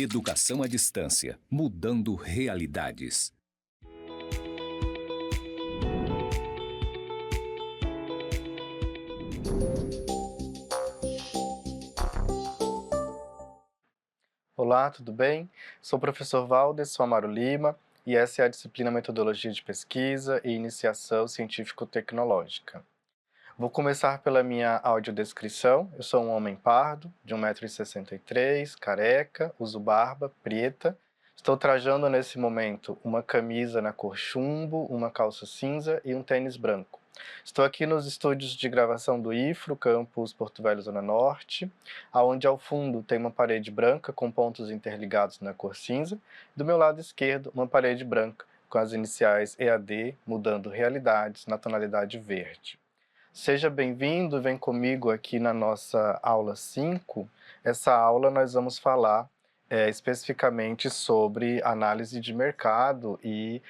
Educação à distância, mudando realidades. Olá, tudo bem? Sou o professor Valderson Amaro Lima e essa é a disciplina Metodologia de Pesquisa e Iniciação Científico-Tecnológica. Vou começar pela minha audiodescrição. Eu sou um homem pardo, de 1,63 m, careca, uso barba, preta. Estou trajando nesse momento uma camisa na cor chumbo, uma calça cinza e um tênis branco. Estou aqui nos estúdios de gravação do IFRO, campus Porto Velho, Zona Norte, onde ao fundo tem uma parede branca com pontos interligados na cor cinza. Do meu lado esquerdo, uma parede branca com as iniciais EAD, mudando realidades, na tonalidade verde. Seja bem-vindo, vem comigo aqui na nossa aula 5. Essa aula nós vamos falar especificamente sobre análise de mercado e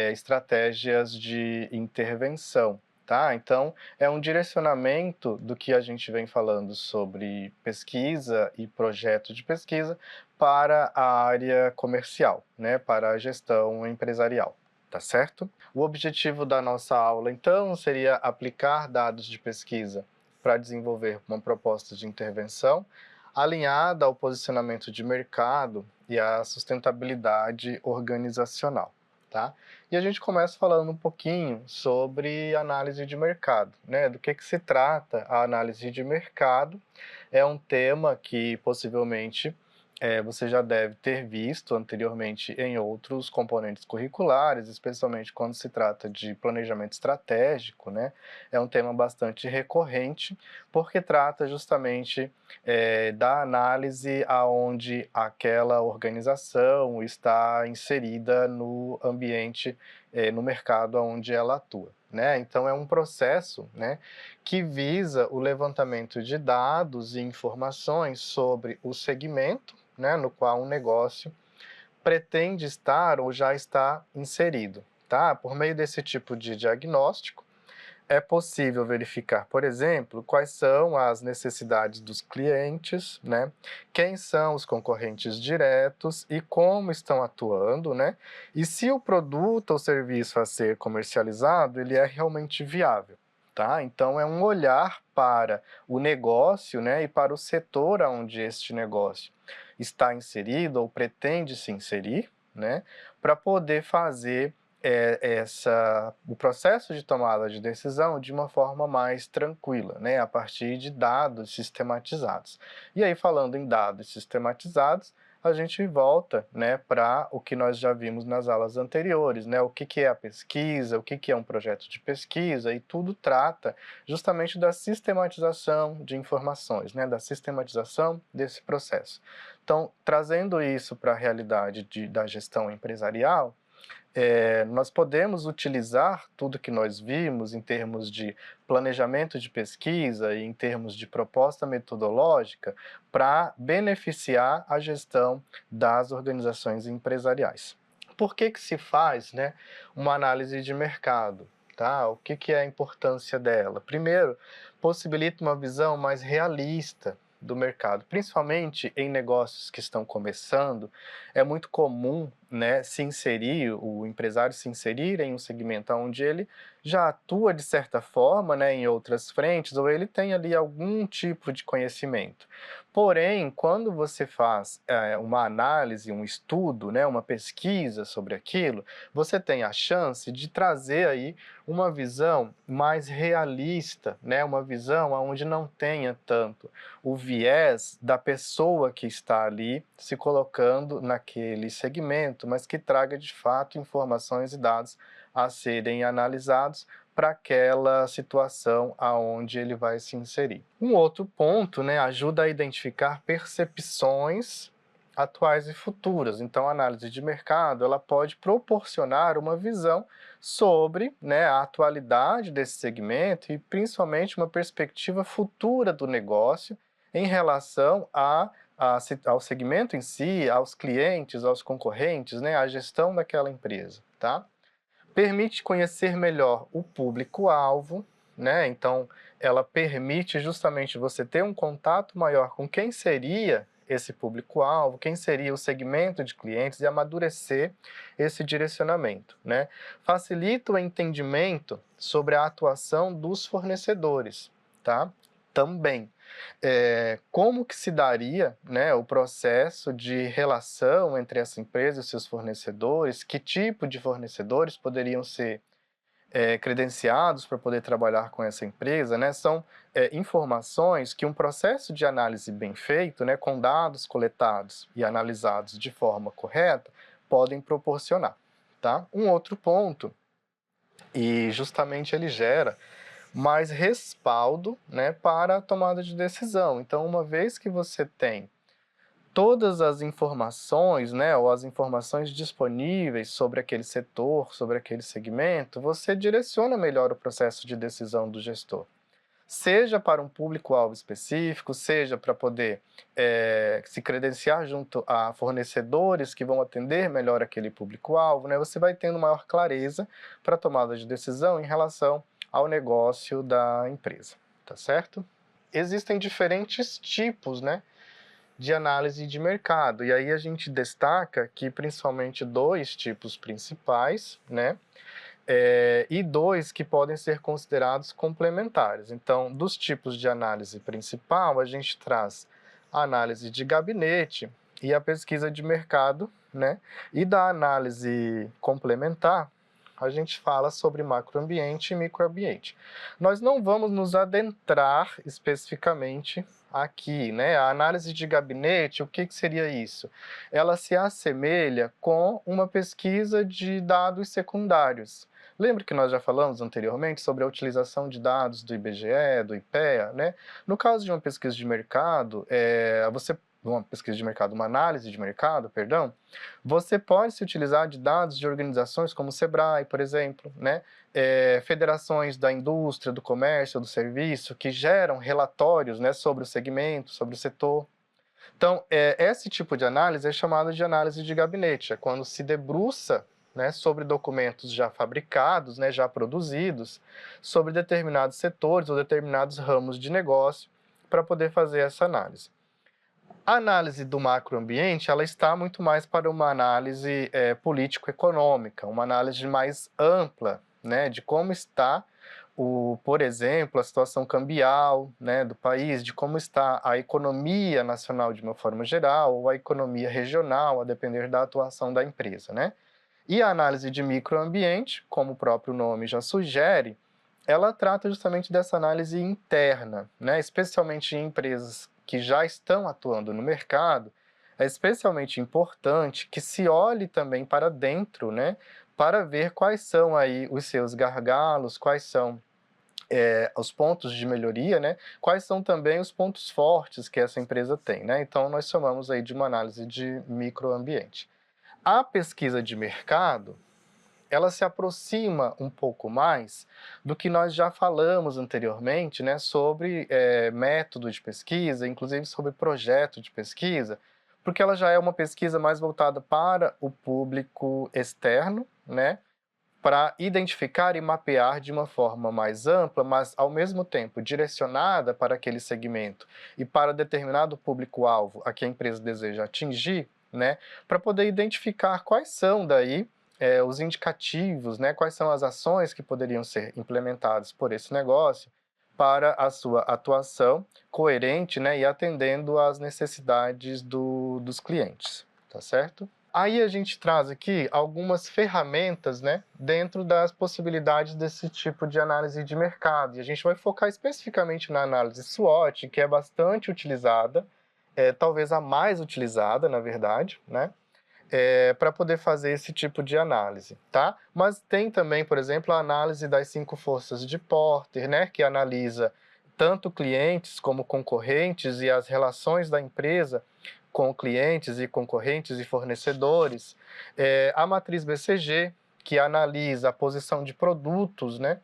estratégias de intervenção, tá? Então, é um direcionamento do que a gente vem falando sobre pesquisa e projeto de pesquisa para a área comercial, né? Para a gestão empresarial. Tá certo? O objetivo da nossa aula, então, seria aplicar dados de pesquisa para desenvolver uma proposta de intervenção alinhada ao posicionamento de mercado e à sustentabilidade organizacional, tá? E a gente começa falando um pouquinho sobre análise de mercado, né? Do que se trata a análise de mercado. É um tema que possivelmente você já deve ter visto anteriormente em outros componentes curriculares, especialmente quando se trata de planejamento estratégico, né? É um tema bastante recorrente, porque trata justamente da análise aonde aquela organização está inserida no ambiente, no mercado onde ela atua, né? Então, é um processo, né, que visa o levantamento de dados e informações sobre o segmento, né, no qual um negócio pretende estar ou já está inserido, tá? Por meio desse tipo de diagnóstico, é possível verificar, por exemplo, quais são as necessidades dos clientes, né? Quem são os concorrentes diretos e como estão atuando, né? E se o produto ou serviço a ser comercializado, ele é realmente viável, tá? Então, é um olhar para o negócio, né? E para o setor onde este negócio está inserido ou pretende se inserir, né? Para poder fazer o processo de tomada de decisão de uma forma mais tranquila, né, a partir de dados sistematizados. E aí, falando em dados sistematizados, a gente volta, né, para o que nós já vimos nas aulas anteriores, né, o que é a pesquisa, o que é um projeto de pesquisa, e tudo trata justamente da sistematização de informações, né, da sistematização desse processo. Então, trazendo isso para a realidade da gestão empresarial, nós podemos utilizar tudo que nós vimos em termos de planejamento de pesquisa e em termos de proposta metodológica para beneficiar a gestão das organizações empresariais. Por que se faz, né, uma análise de mercado? Tá? O que é a importância dela? Primeiro, possibilita uma visão mais realista do mercado, principalmente em negócios que estão começando. É muito comum, né, o empresário se inserir em um segmento onde ele já atua de certa forma, né, em outras frentes, ou ele tem ali algum tipo de conhecimento. Porém, quando você faz uma análise, um estudo, né, uma pesquisa sobre aquilo, você tem a chance de trazer aí uma visão mais realista, né, uma visão onde não tenha tanto o viés da pessoa que está ali se colocando naquele segmento, mas que traga de fato informações e dados a serem analisados para aquela situação aonde ele vai se inserir. Um outro ponto, né, ajuda a identificar percepções atuais e futuras. Então, a análise de mercado, ela pode proporcionar uma visão sobre, né, a atualidade desse segmento e principalmente uma perspectiva futura do negócio em relação ao segmento em si, aos clientes, aos concorrentes, né, à gestão daquela empresa, tá? Permite conhecer melhor o público-alvo, né? Então, ela permite justamente você ter um contato maior com quem seria esse público-alvo, quem seria o segmento de clientes e amadurecer esse direcionamento, né? Facilita o entendimento sobre a atuação dos fornecedores, tá? Também. Como que se daria, né, o processo de relação entre essa empresa e seus fornecedores, que tipo de fornecedores poderiam ser credenciados para poder trabalhar com essa empresa, né? São informações que um processo de análise bem feito, né, com dados coletados e analisados de forma correta, podem proporcionar, tá? Um outro ponto, e justamente ele gera mais respaldo, né, para a tomada de decisão. Então, uma vez que você tem todas as informações, né, ou as informações disponíveis sobre aquele setor, sobre aquele segmento, você direciona melhor o processo de decisão do gestor. Seja para um público-alvo específico, seja para poder se credenciar junto a fornecedores que vão atender melhor aquele público-alvo, né, você vai tendo maior clareza para a tomada de decisão em relação ao negócio da empresa, tá certo? Existem diferentes tipos, né, de análise de mercado. E aí a gente destaca que principalmente 2 tipos principais, né? E 2 que podem ser considerados complementares. Então, dos tipos de análise principal, a gente traz a análise de gabinete e a pesquisa de mercado, né? E da análise complementar, a gente fala sobre macroambiente e microambiente. Nós não vamos nos adentrar especificamente aqui, né? A análise de gabinete, o que seria isso? Ela se assemelha com uma pesquisa de dados secundários. Lembra que nós já falamos anteriormente sobre a utilização de dados do IBGE, do IPEA, né? No caso de uma pesquisa de mercado, uma análise de mercado, perdão, você pode se utilizar de dados de organizações como o Sebrae, por exemplo, né? Federações da indústria, do comércio, do serviço, que geram relatórios, né, sobre o segmento, sobre o setor. Então, esse tipo de análise é chamado de análise de gabinete, é quando se debruça, né, sobre documentos já fabricados, né, já produzidos, sobre determinados setores ou determinados ramos de negócio, para poder fazer essa análise. A análise do macroambiente, ela está muito mais para uma análise político-econômica, uma análise mais ampla, né, de como está, por exemplo, a situação cambial, né, do país, de como está a economia nacional de uma forma geral, ou a economia regional, a depender da atuação da empresa, né? E a análise de microambiente, como o próprio nome já sugere, ela trata justamente dessa análise interna, né? Especialmente em empresas que já estão atuando no mercado, é especialmente importante que se olhe também para dentro, né? Para ver quais são aí os seus gargalos, quais são os pontos de melhoria, né? Quais são também os pontos fortes que essa empresa tem, né? Então, nós chamamos aí de uma análise de microambiente. A pesquisa de mercado, ela se aproxima um pouco mais do que nós já falamos anteriormente, né, sobre método de pesquisa, inclusive sobre projeto de pesquisa, porque ela já é uma pesquisa mais voltada para o público externo, né, para identificar e mapear de uma forma mais ampla, mas ao mesmo tempo direcionada para aquele segmento e para determinado público-alvo a que a empresa deseja atingir, né, para poder identificar quais são daí os indicativos, né, quais são as ações que poderiam ser implementadas por esse negócio para a sua atuação coerente, né, e atendendo às necessidades dos clientes, tá certo? Aí a gente traz aqui algumas ferramentas, né, dentro das possibilidades desse tipo de análise de mercado. E a gente vai focar especificamente na análise SWOT, que é bastante utilizada, talvez a mais utilizada, na verdade, né, para poder fazer esse tipo de análise, tá? Mas tem também, por exemplo, a análise das 5 forças de Porter, né, que analisa tanto clientes como concorrentes e as relações da empresa com clientes e concorrentes e fornecedores. A matriz BCG, que analisa a posição de produtos, né,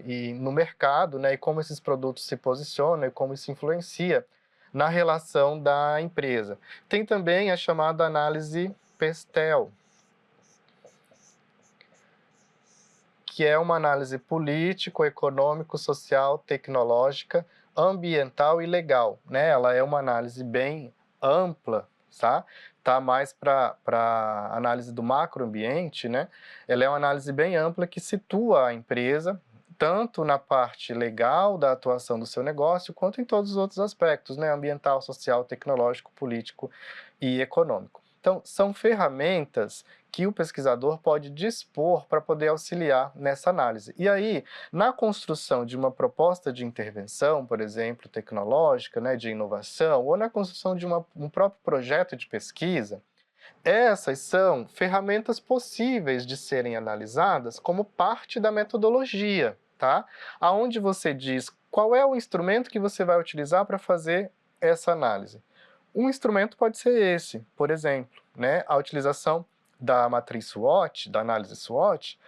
e no mercado, né, e como esses produtos se posicionam e como isso influencia na relação da empresa. Tem também a chamada análise PESTEL, que é uma análise político, econômico, social, tecnológica, ambiental e legal, né? Ela é uma análise bem ampla, tá? Tá mais para análise do macroambiente, né? Ela é uma análise bem ampla que situa a empresa tanto na parte legal da atuação do seu negócio, quanto em todos os outros aspectos, né? Ambiental, social, tecnológico, político e econômico. Então, são ferramentas que o pesquisador pode dispor para poder auxiliar nessa análise. E aí, na construção de uma proposta de intervenção, por exemplo, tecnológica, né, de inovação, ou na construção de um próprio projeto de pesquisa, essas são ferramentas possíveis de serem analisadas como parte da metodologia, tá? Aonde você diz qual é o instrumento que você vai utilizar para fazer essa análise. Um instrumento pode ser esse, por exemplo, né? A utilização da matriz SWOT, da análise SWOT,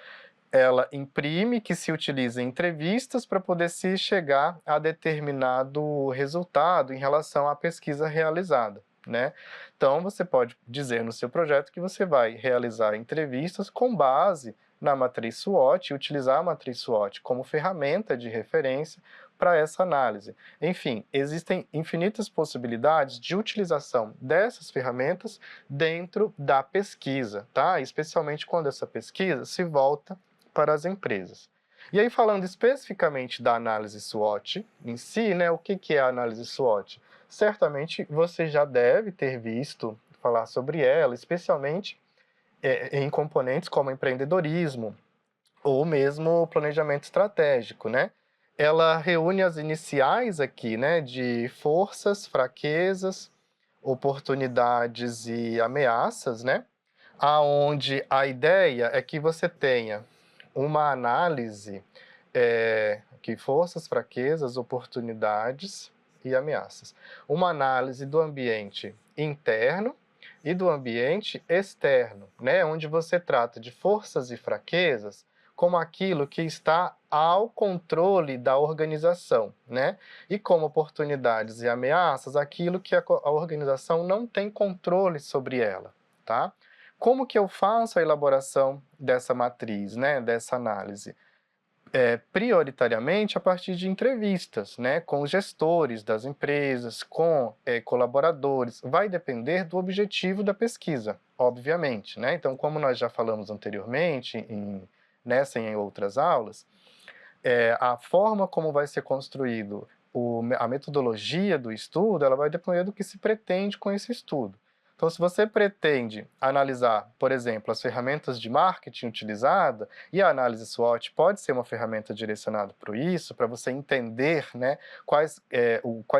ela imprime que se utiliza entrevistas para poder se chegar a determinado resultado em relação à pesquisa realizada, né? Então, você pode dizer no seu projeto que você vai realizar entrevistas com base na matriz SWOT e utilizar a matriz SWOT como ferramenta de referência para essa análise. Enfim, existem infinitas possibilidades de utilização dessas ferramentas dentro da pesquisa, tá? Especialmente quando essa pesquisa se volta para as empresas. E aí, falando especificamente da análise SWOT em si, né, o que é a análise SWOT? Certamente você já deve ter visto falar sobre ela, especialmente em componentes como empreendedorismo ou mesmo planejamento estratégico, né? Ela reúne as iniciais aqui, né, de forças, fraquezas, oportunidades e ameaças, né? Aonde a ideia é que você tenha uma análise que forças, fraquezas, oportunidades e ameaças. Uma análise do ambiente interno e do ambiente externo, né? Onde você trata de forças e fraquezas como aquilo que está ao controle da organização, né? E como oportunidades e ameaças, aquilo que a organização não tem controle sobre ela, tá? Como que eu faço a elaboração dessa matriz, né? Dessa análise? Prioritariamente a partir de entrevistas, né, com os gestores das empresas, com colaboradores. Vai depender do objetivo da pesquisa, obviamente, né? Então, como nós já falamos anteriormente, nessa e em outras aulas, a forma como vai ser construído a metodologia do estudo, ela vai depender do que se pretende com esse estudo. Então, se você pretende analisar, por exemplo, as ferramentas de marketing utilizadas, e a análise SWOT pode ser uma ferramenta direcionada para isso, para você entender, né, quais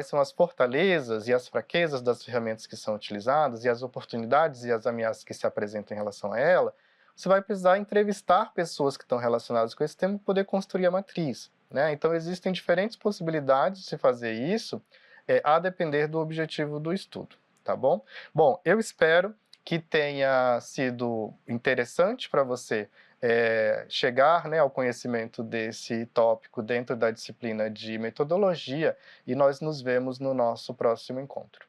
são as fortalezas e as fraquezas das ferramentas que são utilizadas, e as oportunidades e as ameaças que se apresentam em relação a ela, você vai precisar entrevistar pessoas que estão relacionadas com esse tema para poder construir a matriz, né? Então, existem diferentes possibilidades de se fazer isso, a depender do objetivo do estudo. Tá bom? Bom, eu espero que tenha sido interessante para você chegar, né, ao conhecimento desse tópico dentro da disciplina de metodologia, e nós nos vemos no nosso próximo encontro.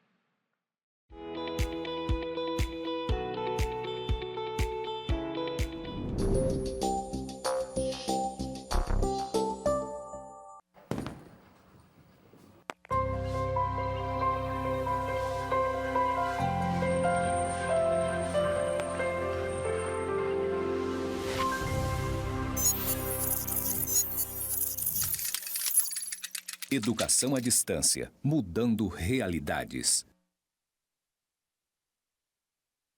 Educação à distância, mudando realidades.